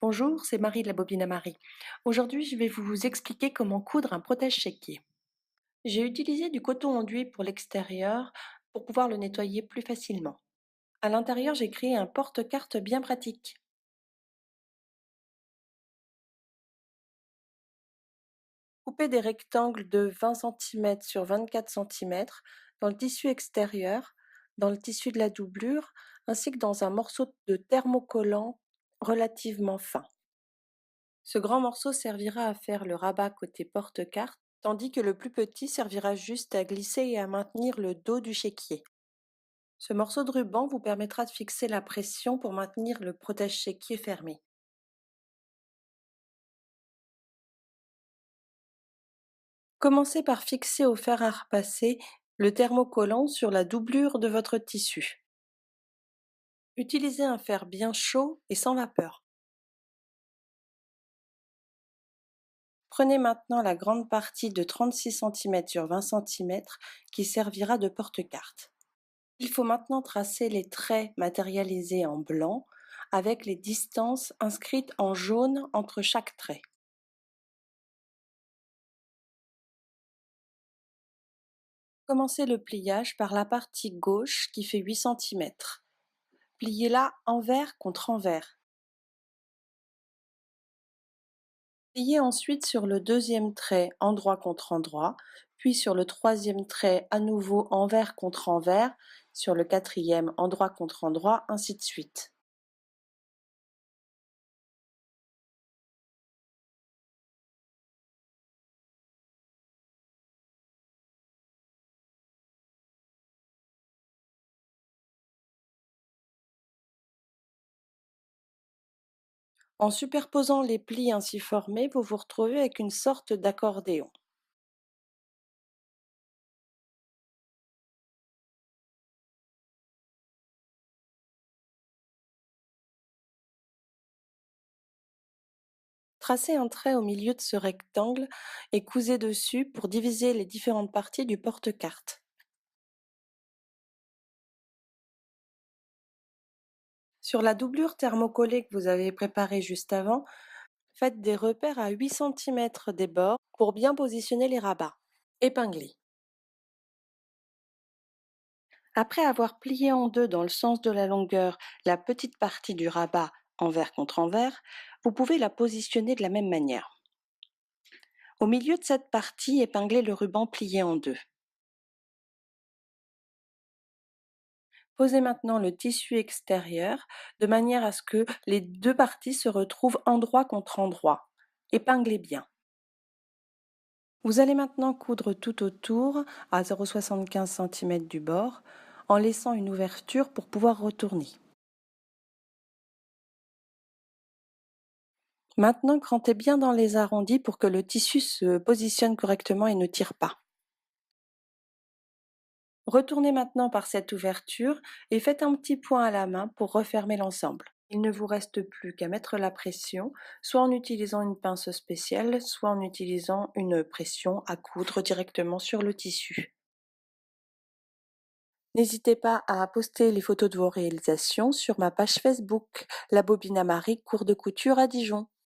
Bonjour, c'est Marie de la bobine à Marie. Aujourd'hui, je vais vous expliquer comment coudre un protège-chéquier. J'ai utilisé du coton enduit pour l'extérieur pour pouvoir le nettoyer plus facilement. À l'intérieur, j'ai créé un porte-carte bien pratique. Coupez des rectangles de 20 cm sur 24 cm dans le tissu extérieur, dans le tissu de la doublure, ainsi que dans un morceau de thermocollant relativement fin. Ce grand morceau servira à faire le rabat côté porte-carte, tandis que le plus petit servira juste à glisser et à maintenir le dos du chéquier. Ce morceau de ruban vous permettra de fixer la pression pour maintenir le protège-chéquier fermé. Commencez par fixer au fer à repasser le thermocollant sur la doublure de votre tissu. Utilisez un fer bien chaud et sans vapeur. Prenez maintenant la grande partie de 36 cm sur 20 cm qui servira de porte-carte. Il faut maintenant tracer les traits matérialisés en blanc avec les distances inscrites en jaune entre chaque trait. Commencez le pliage par la partie gauche qui fait 8 cm. Pliez-la envers contre envers. Pliez ensuite sur le deuxième trait endroit contre endroit, puis sur le troisième trait à nouveau envers contre envers, sur le quatrième endroit contre endroit, ainsi de suite. En superposant les plis ainsi formés, vous vous retrouvez avec une sorte d'accordéon. Tracez un trait au milieu de ce rectangle et cousez dessus pour diviser les différentes parties du porte-carte. Sur la doublure thermocollée que vous avez préparée juste avant, faites des repères à 8 cm des bords pour bien positionner les rabats. Épinglez. Après avoir plié en deux dans le sens de la longueur la petite partie du rabat envers contre envers, vous pouvez la positionner de la même manière. Au milieu de cette partie, épinglez le ruban plié en deux. Posez maintenant le tissu extérieur de manière à ce que les deux parties se retrouvent endroit contre endroit. Épinglez bien. Vous allez maintenant coudre tout autour à 0,75 cm du bord en laissant une ouverture pour pouvoir retourner. Maintenant, crantez bien dans les arrondis pour que le tissu se positionne correctement et ne tire pas. Retournez maintenant par cette ouverture et faites un petit point à la main pour refermer l'ensemble. Il ne vous reste plus qu'à mettre la pression, soit en utilisant une pince spéciale, soit en utilisant une pression à coudre directement sur le tissu. N'hésitez pas à poster les photos de vos réalisations sur ma page Facebook La Bobine à Marie, cours de couture à Dijon.